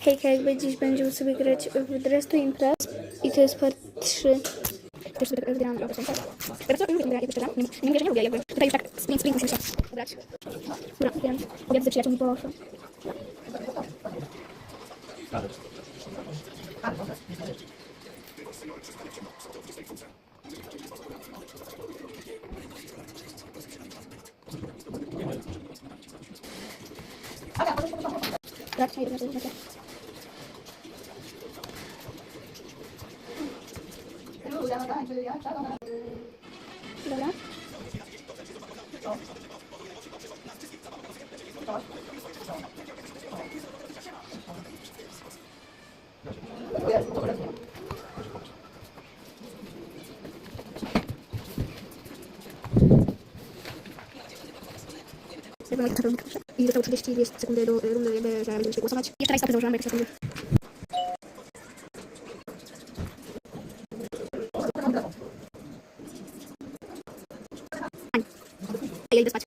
Hejka, jakby dziś będziemy sobie grać w Dress to Impress i to jest part 3. Też sobie tak wybieram teraz co? Nie lubię jeszcze nie mówię, że nie lubię, jakby tutaj już tak sprint musimy się ubrać. Dobra, wiem, obiad ze przyjaciółmi poszło. Tak, nie wiem, że Dobra. I zostało 32 sekundy do rundy, jakby, że będziemy się głosować. Jeszcze raz stopy założyłam, jak sekundy. Ja idę spać.